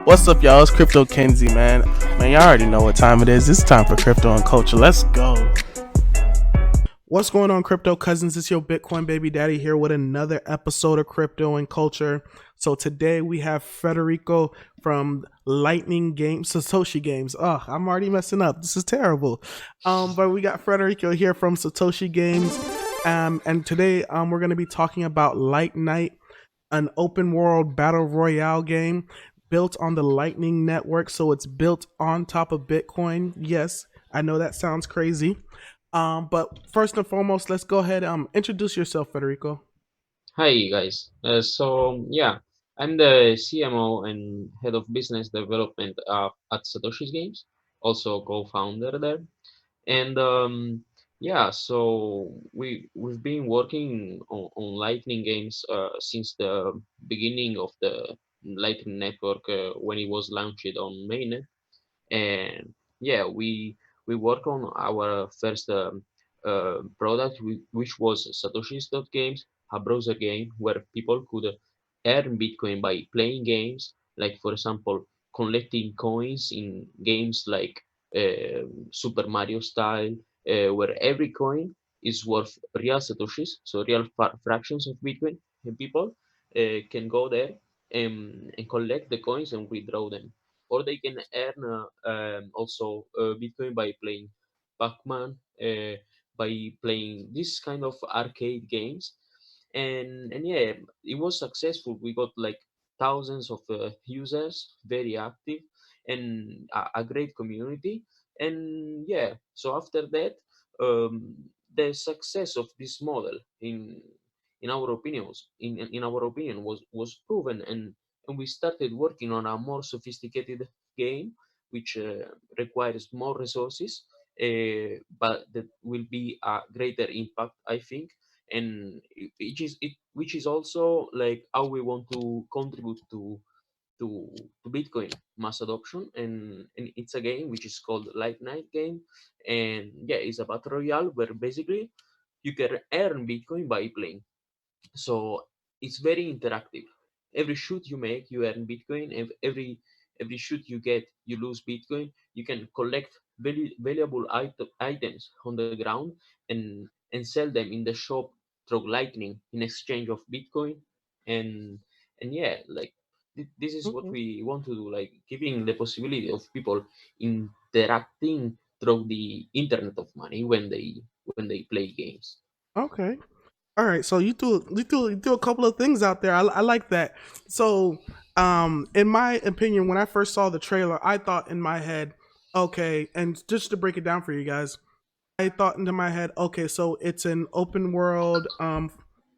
What's up, y'all? It's Crypto Kenzie, man. Man, y'all already know what time it is. It's time for crypto and culture. Let's go. What's going on, crypto cousins? It's your Bitcoin baby daddy here with another episode of Crypto and Culture. So today we have Federico from Lightning Games, Satoshi Games. Oh, I'm already messing up. This is terrible. But we got Federico here from Satoshi Games. And today we're going to be talking about LightNight, an open world battle royale game built on the Lightning Network. So it's built on top of Bitcoin. Yes, I know that sounds crazy. But first and foremost, let's go ahead introduce yourself, Federico. Hi guys. I'm the CMO and head of business development at Satoshis Games, also co-founder there. And we've been working on Lightning Games since the beginning of the Lightning Network when it was launched on mainnet. And yeah, we work on our first product, which was Satoshis Games, a browser game where people could earn Bitcoin by playing games, like for example, collecting coins in games like Super Mario style, where every coin is worth real Satoshis, so real fractions of Bitcoin, and people can go there and collect the coins and withdraw them, or they can earn also Bitcoin by playing Pac-Man, by playing this kind of arcade games, and yeah, it was successful. We got like thousands of users, very active, and a great community. And yeah, so after that, the success of this model in our opinions in our opinion was proven, and we started working on a more sophisticated game, which requires more resources, but that will be a greater impact, I think. And which is also like how we want to contribute to Bitcoin mass adoption. And it's a game which is called LightNight game, and yeah, it's a battle royale where basically you can earn Bitcoin by playing. So it's very interactive. Every shoot you make, you earn Bitcoin. Every shoot you get, you lose Bitcoin. You can collect valuable items on the ground and sell them in the shop through Lightning in exchange of Bitcoin. And and yeah, like this is what Mhm. we want to do, like giving the possibility of people interacting through the internet of money when they play games. Okay. All right. So you threw a couple of things out there. I like that. So, in my opinion, when I first saw the trailer, I thought in my head, okay, and just to break it down for you guys, I thought into my head, okay, so it's an open world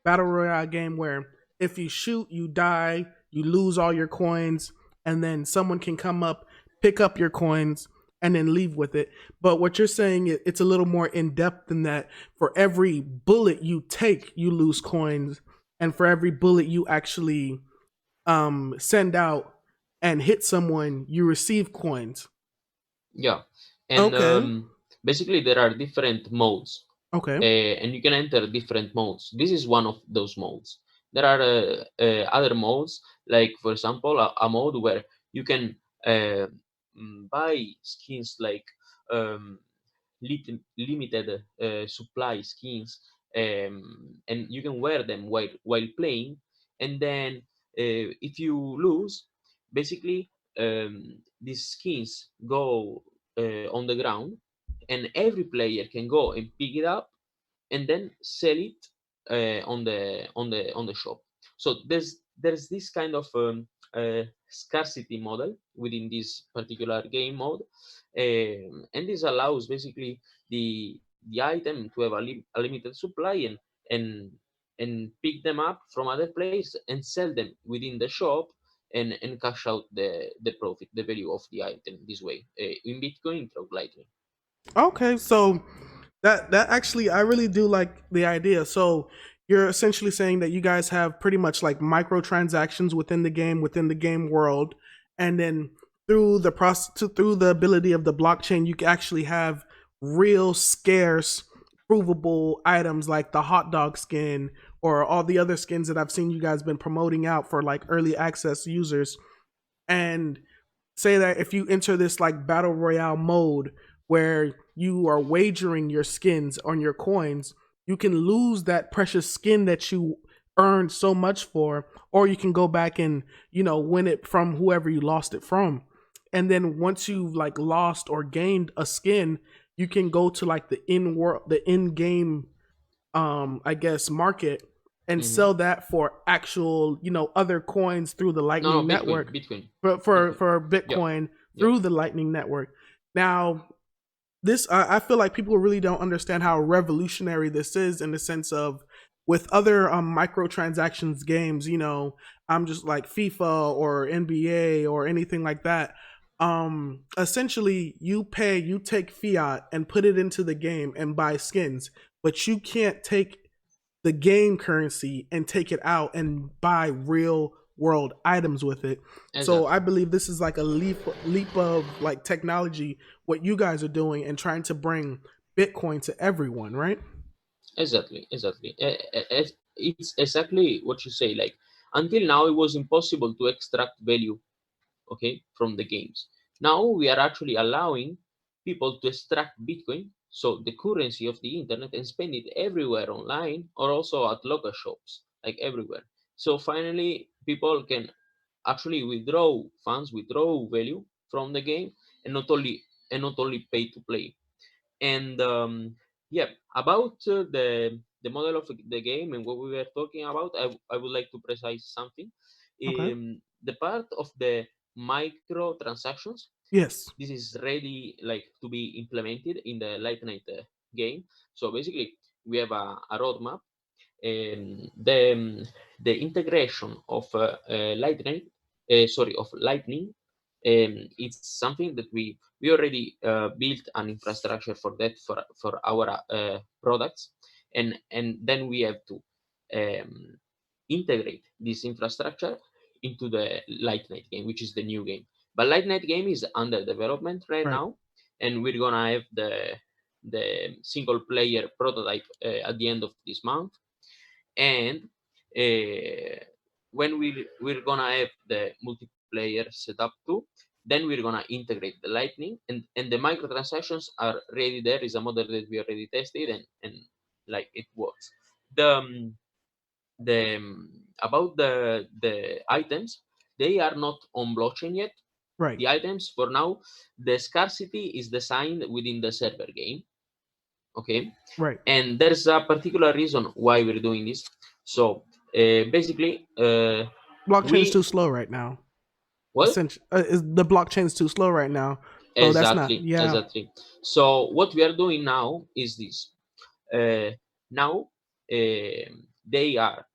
battle royale game where if you shoot, you die, you lose all your coins, and then someone can come up, pick up your coins, and then leave with it. But what you're saying, it's a little more in depth than that. For every bullet you take, you lose coins, and for every bullet you actually send out and hit someone, you receive coins. Yeah, and Okay, basically there are different modes, okay, and you can enter different modes. This is one of those modes. There are other modes, like for example, a mode where you can uh, buy skins like um, limited supply skins, and you can wear them while playing. And then if you lose, basically these skins go on the ground, and every player can go and pick it up and then sell it on the shop. So there's this kind of scarcity model within this particular game mode, and this allows basically the item to have a limited supply, and and pick them up from other place and sell them within the shop, and cash out the profit, the value of the item this way, in Bitcoin through Lightning. okay. So that actually, I really do like the idea. So you're essentially saying that you guys have pretty much like microtransactions within the game world, and then through the process, through the ability of the blockchain, you can actually have real scarce, provable items like the hot dog skin or all the other skins that I've seen you guys been promoting out for like early access users. And say that if you enter this like battle royale mode where you are wagering your skins on your coins, you can lose that precious skin that you earned so much for, or you can go back and win it from whoever you lost it from. And then once you've like lost or gained a skin, you can go to like the in game I guess market and Hmm. sell that for actual other coins through the No, no, Lightning Bitcoin, Network Bitcoin, for Bitcoin. Yep, Bitcoin yep. through the Lightning Network. Now, this I feel like people really don't understand how revolutionary this is in the sense of with other microtransactions games. I'm just like FIFA or NBA or anything like that. Essentially, you take fiat and put it into the game and buy skins, but you can't take the game currency and take it out and buy real world items with it. So I Exactly. believe this is like a leap of like technology what you guys are doing and trying to bring Bitcoin to everyone, right? Exactly, exactly. It's exactly what you say. Like until now, it was impossible to extract value, okay, from the games. Now we are actually allowing people to extract Bitcoin, so the currency of the internet, and spend it everywhere online or also at local shops, like everywhere. So finally, people can actually withdraw funds, withdraw value from the game, and not only pay to play. And yeah, about the model of the game and what we were talking about, I would like to precise something. Okay. The part of the microtransactions, Yes. this is ready like to be implemented in the LightNight game. So basically, we have a roadmap. The integration of lightning, it's something that we already built an infrastructure for that for our products, and then we have to um, integrate this infrastructure into the lightnight game, which is the new game. But lightnight game is under development right Right. now, and we're gonna have the single player prototype at the end of this month. And uh, when we're gonna have the multiplayer set up too, then we're gonna integrate the lightning, and the microtransactions are ready. There is a model that we already tested, and like it works. The um, the um, about the items, they are not on blockchain yet. Right. The items for now, the scarcity is designed within the server game, okay. Right. And there's a particular reason why we're doing this. So basically, Blockchain is we too slow right now. well, Essentially, is the blockchain is too slow right now. So that's not. exactly, Yeah. exactly. So what we are doing now is this. Now they are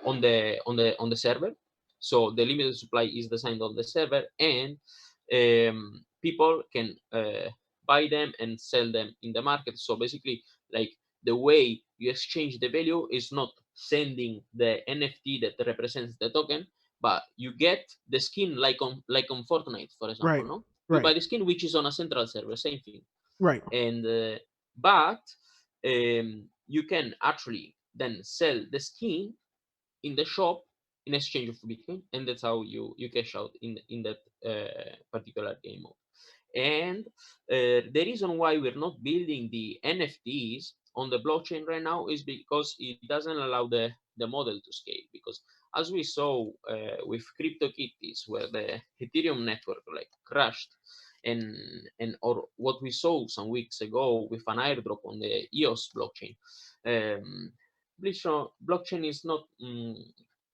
on the server. So the limited supply is designed on the server, and people can buy them and sell them in the market. So basically, like the way you exchange the value is not sending the NFT that represents the token, but you get the skin like on Fortnite, for example. Right. No, you Right. buy the skin which is on a central server, same thing. Right. And but you can actually then sell the skin in the shop in exchange of Bitcoin, and that's how you cash out in that particular game mode. And the reason why we're not building the NFTs on the blockchain right now is because it doesn't allow the model to scale. Because as we saw with CryptoKitties, where the Ethereum network like crashed, and or what we saw some weeks ago with an airdrop on the EOS blockchain, um, blockchain is not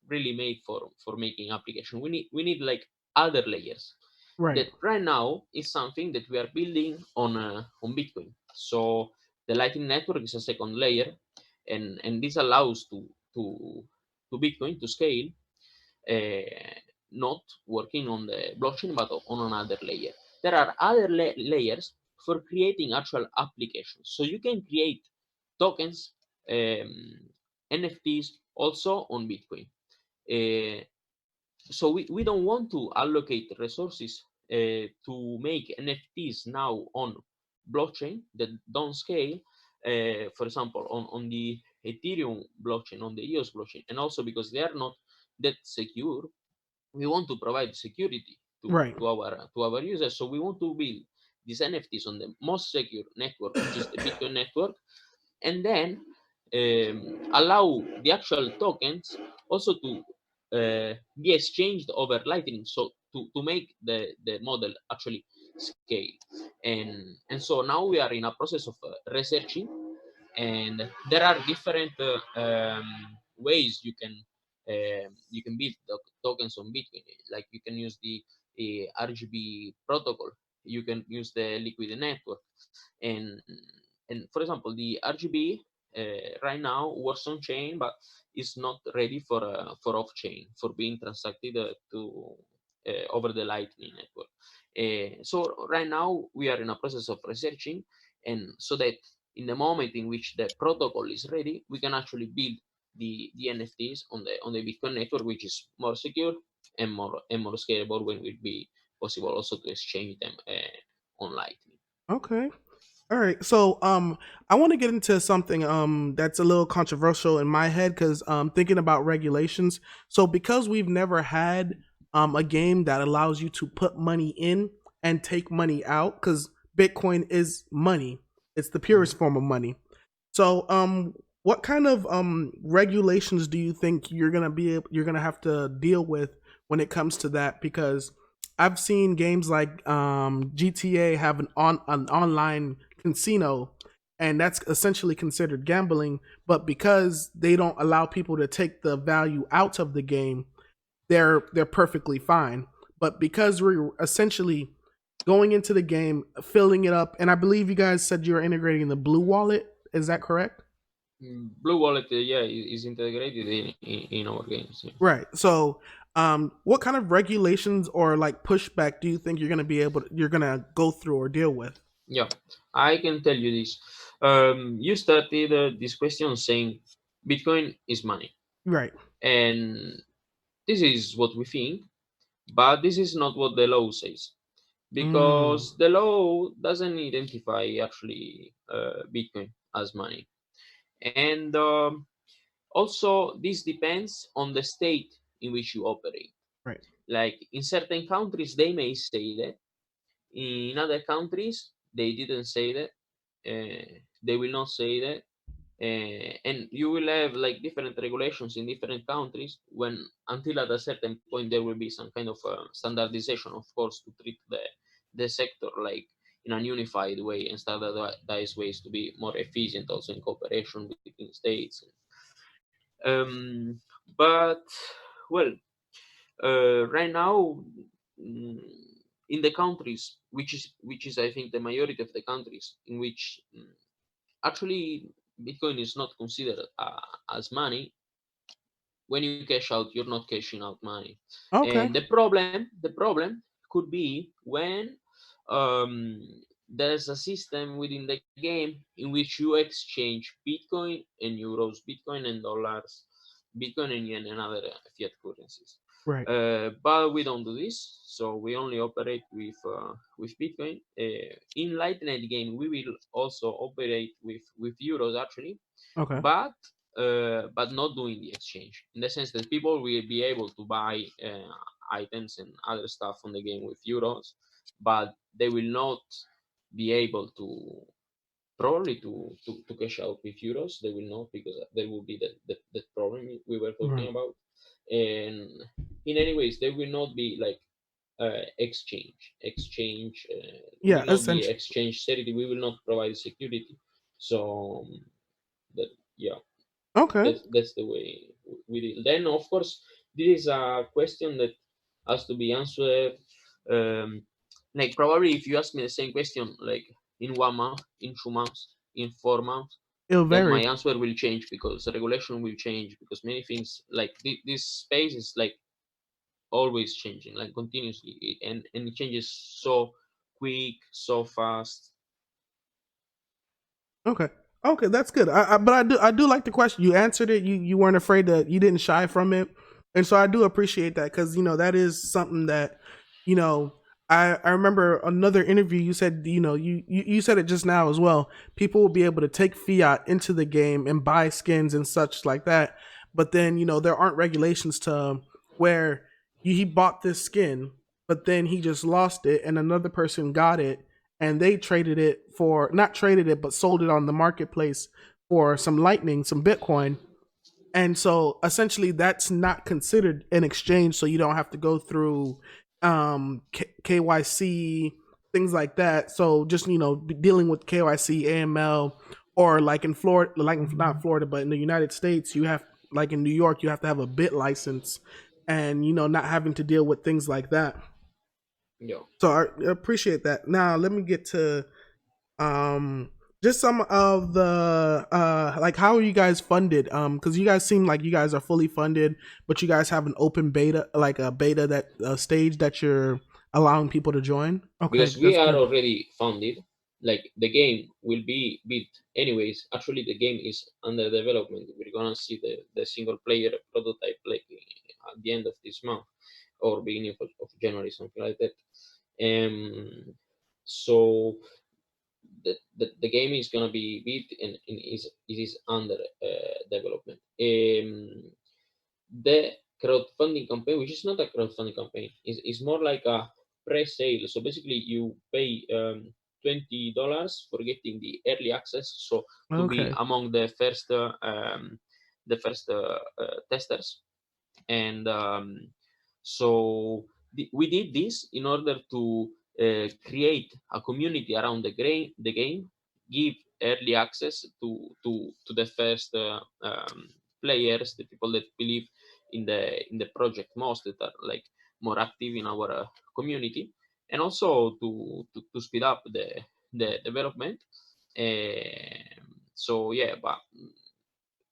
really made for making application. We need like other layers Right. that right now is something that we are building on Bitcoin. So the Lightning Network is a second layer, and this allows to Bitcoin to scale, not working on the blockchain but on another layer. There are other layers for creating actual applications. So you can create tokens, NFTs also on Bitcoin. Uh, so we don't want to allocate resources to make NFTs now on blockchain that don't scale. For example, on the Ethereum blockchain, on the EOS blockchain, and also because they are not that secure. we want to provide security Right. to our users. So we want to build these NFTs on the most secure network, which is the Bitcoin network, and then allow the actual tokens also to be exchanged over Lightning, so to make the model actually scale. And so now we are in a process of researching, and there are different ways you can build tokens on Bitcoin. Like you can use the RGB protocol, you can use the liquid network, and for example, the RGB right now works on chain, but is not ready for off chain, for being transacted to over the Lightning network. So right now we are in a process of researching, and so that in the moment in which the protocol is ready, we can actually build the NFTs on the Bitcoin network, which is more secure and more scalable, when it will be possible also to exchange them on Lightning. Okay. All right. So I want to get into something that's a little controversial in my head cuz thinking about regulations. So because we've never had a game that allows you to put money in and take money out cuz Bitcoin is money. It's the purest Mhm. form of money. So, what kind of regulations do you think you're gonna have to deal with when it comes to that? Because I've seen games like GTA have an online casino, and that's essentially considered gambling. But because they don't allow people to take the value out of the game, they're perfectly fine. But because we're essentially going into the game, filling it up, and I believe you guys said you're integrating the Blue Wallet. Is that correct? Blue Wallet, yeah, is integrated in our games. Yeah. Right. So, what kind of regulations or like pushback do you think you're gonna go through or deal with? Yeah, I can tell you this. You started this question saying Bitcoin is money, Right. and this is what we think, but this is not what the law says, Mm, because the law doesn't identify actually Bitcoin as money, and also this depends on the state in which you operate. right. Like in certain countries, they may say that. In other countries, they didn't say that. They will not say that. And you will have like different regulations in different countries, when until at a certain point there will be some kind of standardization, of course, to treat the sector like in a unified way and standardized ways to be more efficient also in cooperation between states. But well, right now, mm, in the countries, which is I think the majority of the countries in which actually Bitcoin is not considered as money. When you cash out, you're not cashing out money, Okay. and the problem could be when um, there's a system within the game in which you exchange Bitcoin and euros, Bitcoin and dollars, Bitcoin and yen, and other fiat currencies. Right. But we don't do this, so we only operate with Bitcoin. In LightNight game, we will also operate with euros actually, Okay. but not doing the exchange, in the sense that people will be able to buy items and other stuff on the game with euros, but they will not be able to probably to cash out with euros. They will not, because there will be the problem we were talking Right. about. And in any ways, there will not be like exchange Yeah. will not be Essentially. exchange security. We will not provide security. So that, yeah, Okay. that's the way we deal. Then of course this is a question that has to be answered. Um, like probably if you ask me the same question like in 1 month, in 2 months, in 4 months, It'll then my vary. answer will change, because the regulation will change, because many things like this space is like always changing, like continuously, and it changes so quick, so fast. Okay. Okay, that's good. But I do like the question. You answered it. You weren't afraid to. You didn't shy from it, and so I do appreciate that because that is something that you know. I remember another interview. You said you said it just now as well. People will be able to take fiat into the game and buy skins and such like that. But then there aren't regulations to where he bought this skin, but then he just lost it, and another person got it, and they traded it for, not traded it, but sold it on the marketplace for some Lightning, some Bitcoin. And so essentially that's not considered an exchange, so you don't have to go through KYC, things like that. So just, dealing with KYC, AML, or like in Florida, like not Florida, but in the United States, you have, like in New York, you have to have a bit license, and not having to deal with things like that. Yeah. So I appreciate that. Now let me get to um just some of the like, how are you guys funded? Because you guys seem like you guys are fully funded, but you guys have an open beta, like a beta, that stage that you're allowing people to join. Okay, Because we that's are good. already funded, like the game will be built anyways. Actually, the game is under development. We're gonna see the single player prototype like at the end of this month or beginning of January, something like that. So the game is gonna be built and it is under development. The crowdfunding campaign, which is not a crowdfunding campaign, is more like a pre-sale. So basically, you pay $20 for getting the early access, so to be Okay. among the first testers. And so we did this in order to create a community around the game, give early access to the first players, the people that believe in the project most, that are like more active in our community, and also to speed up the development. So yeah, but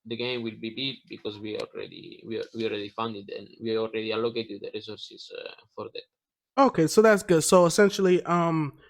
the game will be built because we already funded and we already allocated the resources for that. Okay, so that's good. So essentially,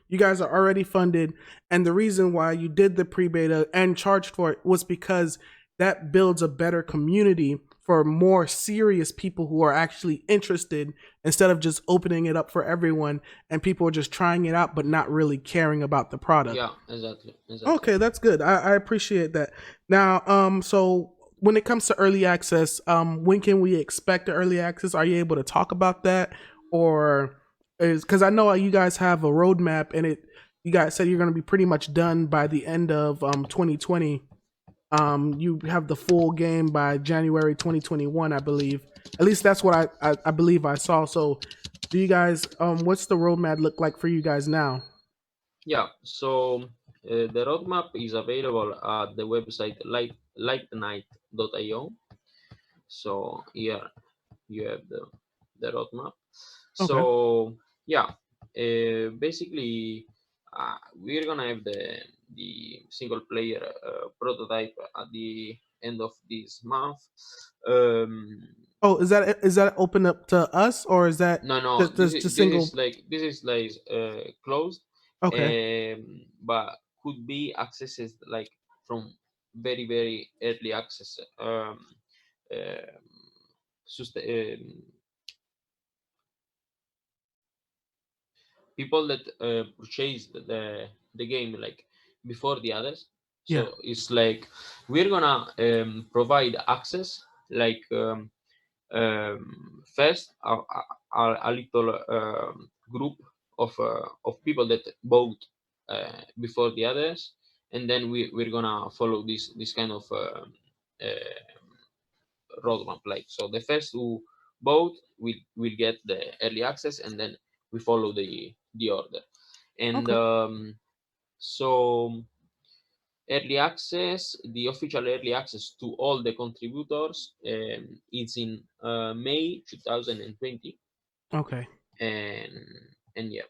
you guys are already funded, and the reason why you did the pre-beta and charged for it was because that builds a better community for more serious people who are actually interested, instead of just opening it up for everyone and people are just trying it out but not really caring about the product. Yeah, exactly, exactly. Okay, that's good. I appreciate that. Now, so when it comes to early access, when can we expect the early access? Are you able to talk about that, or is, because I know you guys have a roadmap, and it, you guys said you're going to be pretty much done by the end of 2020. You have the full game by January 2021, I believe. At least that's what I believe I saw. So, do you guys, what's the roadmap look like for you guys now? Yeah, so the roadmap is available at the website lightnight.io. So here you have the roadmap. Okay. So yeah, basically we're gonna have the single player prototype at the end of this month. Um, Oh, is that open up to us, or is that no, no, just this is single? like closed, Okay, but could be accessed like from very early access. Um, People that purchased the game like before the others. yeah, So it's like we're gonna provide access like first a little group of people that bought before the others, and then we're gonna follow this kind of roadmap. Like, so the first who bought will get the early access, and then we follow the order. And okay, so early access, the official early access to all the contributors, is in May 2020. okay, And yeah,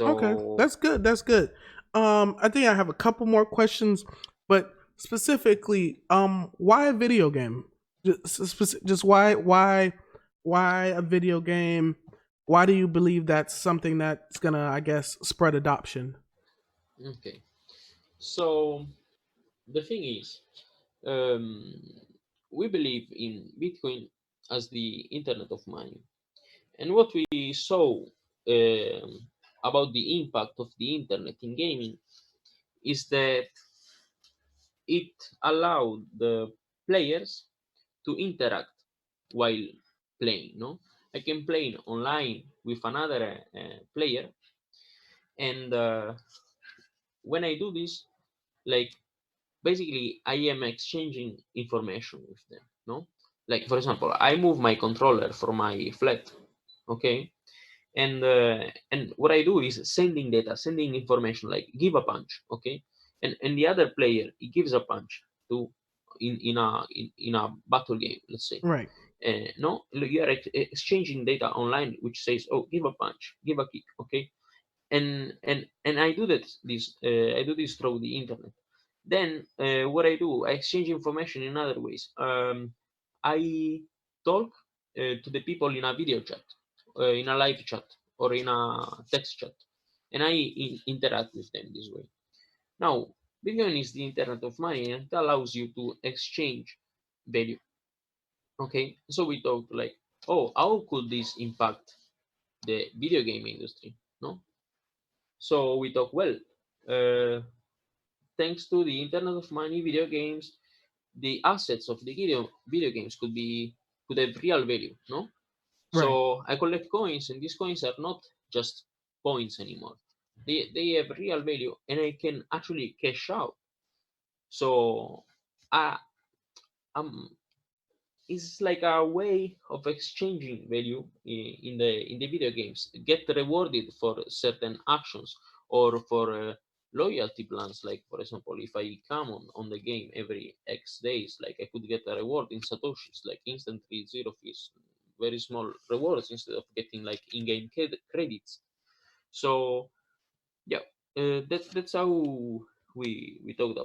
okay. so That's good. That's good. I think I have a couple more questions, but specifically, why a video game? Just why a video game? Why do you believe that's something that's gonna, I guess, spread adoption? okay, so the thing is, um, we believe in Bitcoin as the internet of money. And what we saw about the impact of the internet in gaming is that it allowed the players to interact while playing. No, I can play online with another player, and when I do this, like basically I am exchanging information with them. No, like for example, I move my controller from my flat, okay, and what I do is sending data, sending information, like give a punch, okay, and the other player he gives a punch to in a battle game, let's say. Right. No, you are exchanging data online, which says, "Oh, give a punch, give a kick," okay, and I do this through the internet. Then what I do, I exchange information in other ways. I talk to the people in a video chat, in a live chat, or in a text chat, and I interact with them this way. Now, Bitcoin is the internet of money, and it allows you to exchange value. Okay, so we talked like, oh, how could this impact the video game industry? No, so we talk, well, uh, thanks to the internet of money, video games, the assets of the video games could have real value. No, Right. so I collect coins, and these coins are not just points anymore. They have real value, and I can actually cash out. So I um it's like a way of exchanging value in the video games, get rewarded for certain actions, or for loyalty plans. Like for example, if I come on the game every X days, like I could get a reward in Satoshis, like instantly zero fees, very small rewards, instead of getting like in-game credits. So yeah, that's how we talked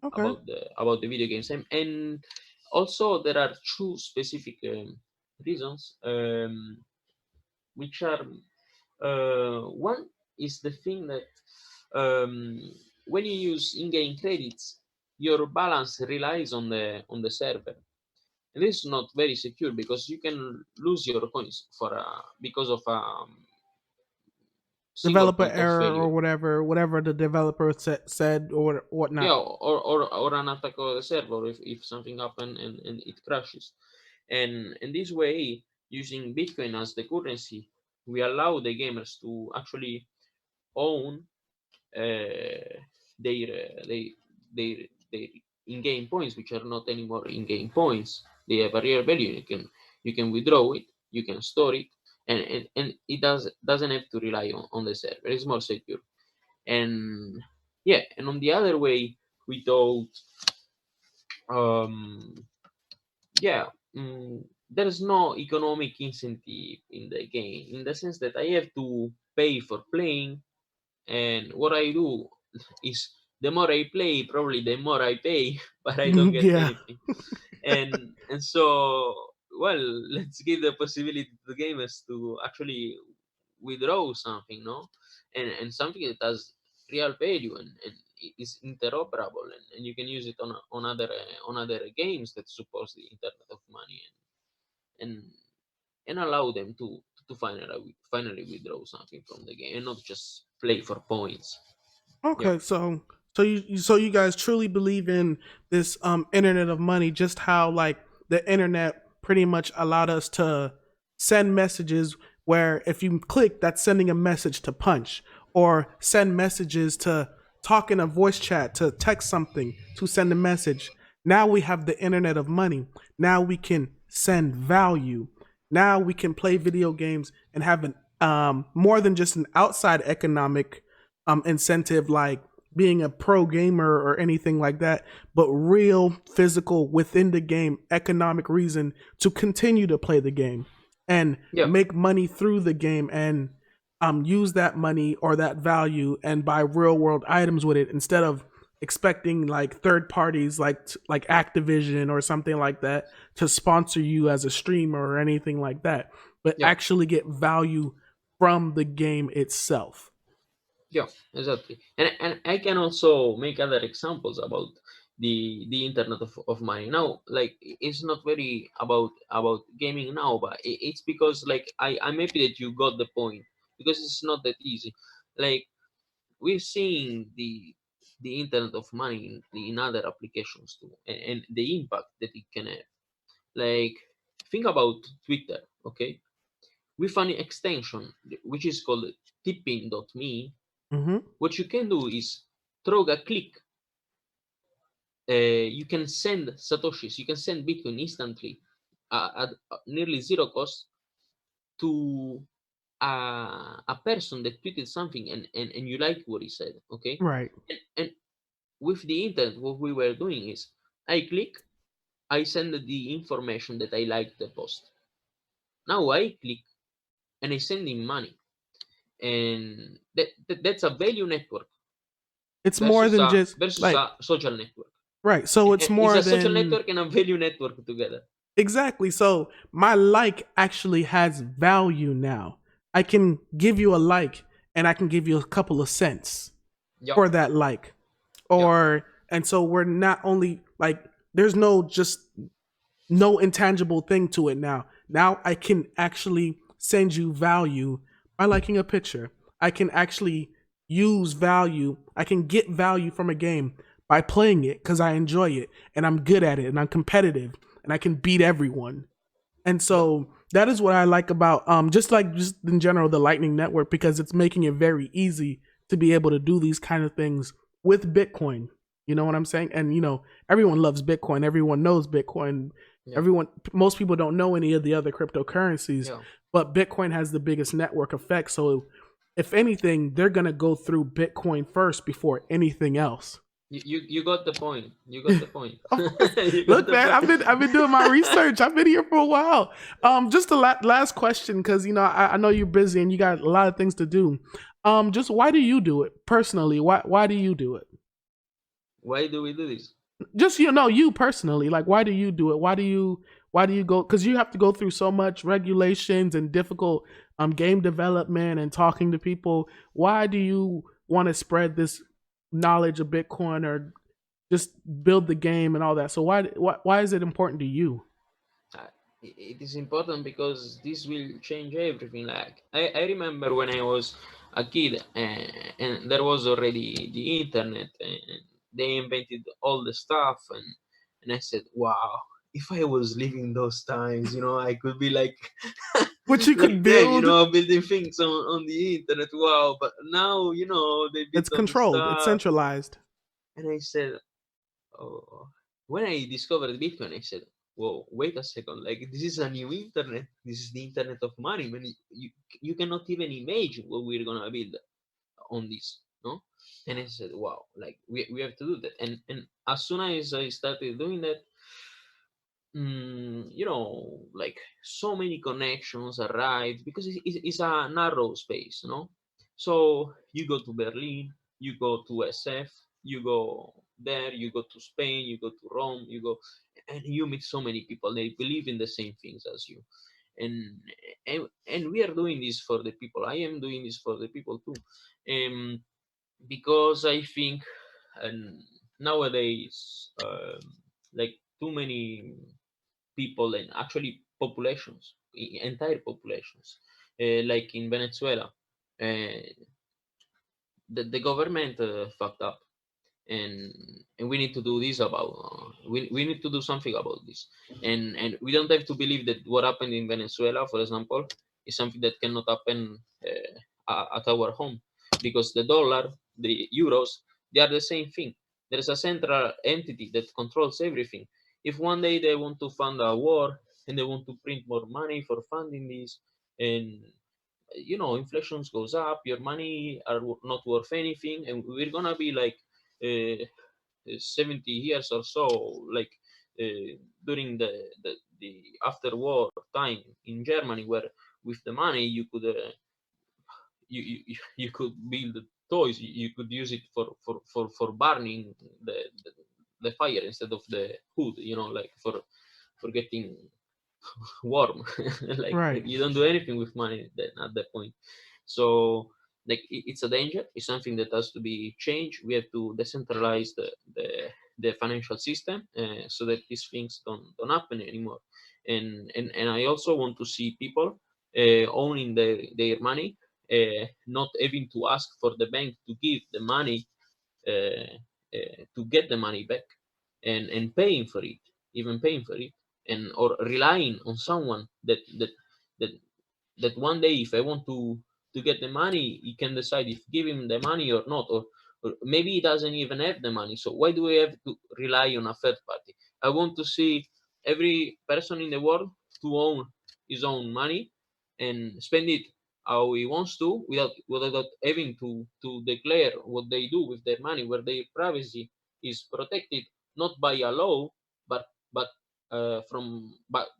Okay. about the video games, and also there are two specific reasons, which are one is the thing that um, when you use in-game credits, your balance relies on the server. And this is not very secure, because you can lose your coins because of single Developer point of error or failure. whatever the developer said or Yeah, whatnot. or an attack of the server, if something happened and it crashes. And this way, using Bitcoin as the currency, we allow the gamers to actually own uh, their their in-game points, which are not anymore in-game points. They have a real value. You can withdraw it, you can store it, and it doesn't have to rely on the server. It's more secure. And yeah, and on the other way, we thought, um yeah, there's no economic incentive in the game, in the sense that I have to pay for playing, and what I do is, the more I play, probably the more I pay, but I don't get Yeah. anything. And so, well, let's give the possibility to the gamers to actually withdraw something, no, and something that has real value, and is interoperable, and you can use it on other games that supports the internet of money, and and allow them to finally withdraw something from the game, and not just play for points. Yeah, Okay, so you guys truly believe in this internet of money, just how like the internet pretty much allowed us to send messages where if you click that's sending a message to punch, or send messages to talk in a voice chat, to text something to send a message. Now we have the internet of money. Now we can send value. Now we can play video games and have an more than just an outside economic incentive like being a pro gamer or anything like that, but real physical within the game economic reason to continue to play the game and yeah, make money through the game, and use that money or that value and buy real world items with it, instead of expecting like third parties like Activision or something like that to sponsor you as a streamer or anything like that, but yeah. actually get value from the game itself. Yeah, exactly. And I can also make other examples about the internet of money. Now, like it's not very about gaming now, but it's because like I'm happy that you got the point, because it's not that easy. Like we're seeing the internet of money in other applications too, and the impact that it can have. Like think about Twitter, okay? with an extension which is called tipping.me. Mm-hmm. What you can do is through a click, you can send satoshis, you can send Bitcoin instantly at nearly zero cost to a person that tweeted something, and you like what he said, okay? Right. And with the internet, what we were doing is I click, I send the information that I like the post. Now I click and I send him money, and that's a value network It's more than just versus like a social network. right. So it's It's more a social than network and a value network together. exactly. So my like actually has value now. I can give you a like and I can give you a couple of cents Yeah, for that like. yeah, Or and so we're not only like there's no just no intangible thing to it now. Now I can actually send you value by liking a picture. I can actually use value. I can get value from a game by playing it because I enjoy it and I'm good at it and I'm competitive and I can beat everyone. And yeah. so that is what I like about just in general the Lightning Network because it's making it very easy to be able to do these kind of things with Bitcoin. You know what I'm saying? And everyone loves Bitcoin. Everyone knows Bitcoin. Yeah, Everyone most people don't know any of the other cryptocurrencies, yeah. but Bitcoin has the biggest network effect. So if anything, they're going to go through Bitcoin first before anything else. You got the point. You got the point. Of course. You got Look, the man, point. I've been doing my research. I've been here for a while. Just the last question, because I know you're busy and you got a lot of things to do. Just why do you do it personally? Why do you do it? Why do we do this? Just you personally, like why do you do it? Why do you go? Because you have to go through so much regulations and difficult game development and talking to people. Why do you want to spread this knowledge of Bitcoin or just build the game and all that. So why is it important to you? Uh, it is important because this will change everything. Like I remember when I was a kid, and there was already the internet, and they invented all the stuff, and I said, wow. If I was living those times, I could be like What you like could them, build, building things on the internet. Wow. But now, they it's built all the controlled, it's stuff. centralized. And I said, oh, when I discovered Bitcoin, I said, whoa, wait a second. Like, this is a new internet. This is the internet of money. Man, you cannot even imagine what we're going to build on this. No? And I said, wow, like, we have to do that. And as soon as I started doing that, like so many connections arrived because it's a narrow space, no? So you go to Berlin, you go to SF, you go there, you go to Spain, you go to Rome, you go, and you meet so many people. They believe in the same things as you, and and we are doing this for the people. I am doing this for the people too, because I think, and nowadays, like too many people and actually populations, entire populations, like in Venezuela, uh, the government fucked up, and and we need to do this about we need to do something about this, and we don't have to believe that what happened in Venezuela, for example, is something that cannot happen at our home, because the dollar, the euros, they are the same thing. There is a central entity that controls everything. If one day they want to fund a war and they want to print more money for funding this, and inflation goes up, your money are not worth anything, and we're gonna be like uh, 70 years or so, like uh, during the after war time in Germany, where with the money you could you could build toys. You could use it for burning the, the fire instead of the wood, like for getting warm. Like Right. you don't do anything with money then at that point. So like it's a danger. It's something that has to be changed. We have to decentralize the financial system, so that these things don't happen anymore. And I also want to see people owning their money, not having to ask for the bank to give the money, uh, to get the money back, and paying for it, even paying for it, and or relying on someone that that one day if I want to get the money, he can decide if give him the money or not, or maybe he doesn't even have the money. So why do we have to rely on a third party? I want to see every person in the world to own his own money and spend it how he wants to without having to declare what they do with their money, where their privacy is protected not by a law but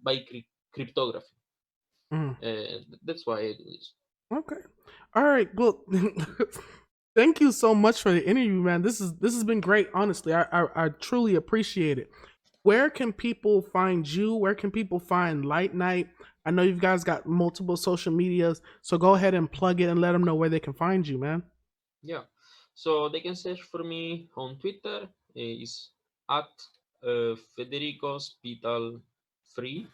by cryptography. Mm. That's why I do this. Okay. All right. Well, thank you so much for the interview, man. This has been great. Honestly, I truly appreciate it. Where can people find you? Where can people find Light Night? I know you guys got multiple social medias, so go ahead and plug it and let them know where they can find you, man. Yeah. So they can search for me on Twitter. Is at Federico Spital Free,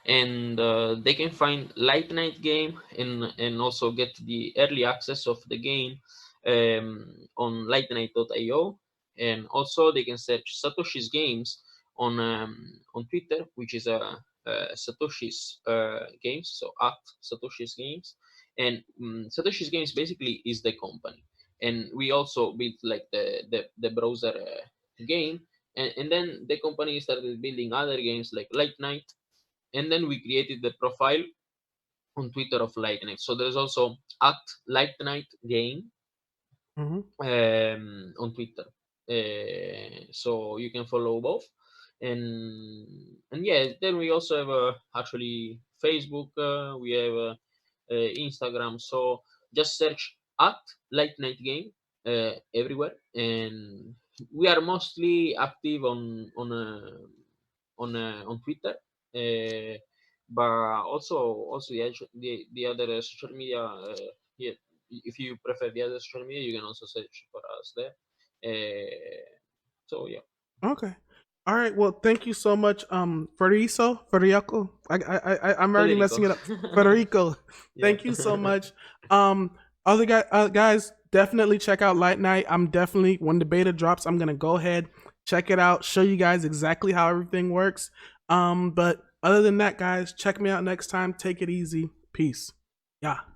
and they can find LightNight game and also get the early access of the game on lightnight.io. And also they can search Satoshis Games on Twitter, which is Satoshis Games, so at Satoshis Games. And Satoshis Games basically is the company, and we also built like the browser game, and then the company started building other games like LightNight, and then we created the profile on Twitter of LightNight. So there's also at LightNight Game Mm-hmm. on Twitter. So you can follow both, and yeah, then we also have actually Facebook. We have Instagram. So just search at Late Night Game everywhere, and we are mostly active on Twitter. Uh, but also the other social media. Yeah, if you prefer the other social media, you can also search for us there. So yeah, Okay. All right. Well, thank you so much, Federico. I'm already Federico. messing it up. Federico, Yeah. thank you so much. Other guys, definitely check out Light Night. I'm definitely when the beta drops, I'm gonna go ahead check it out, show you guys exactly how everything works. But other than that, guys, check me out next time. Take it easy. Peace. Yeah.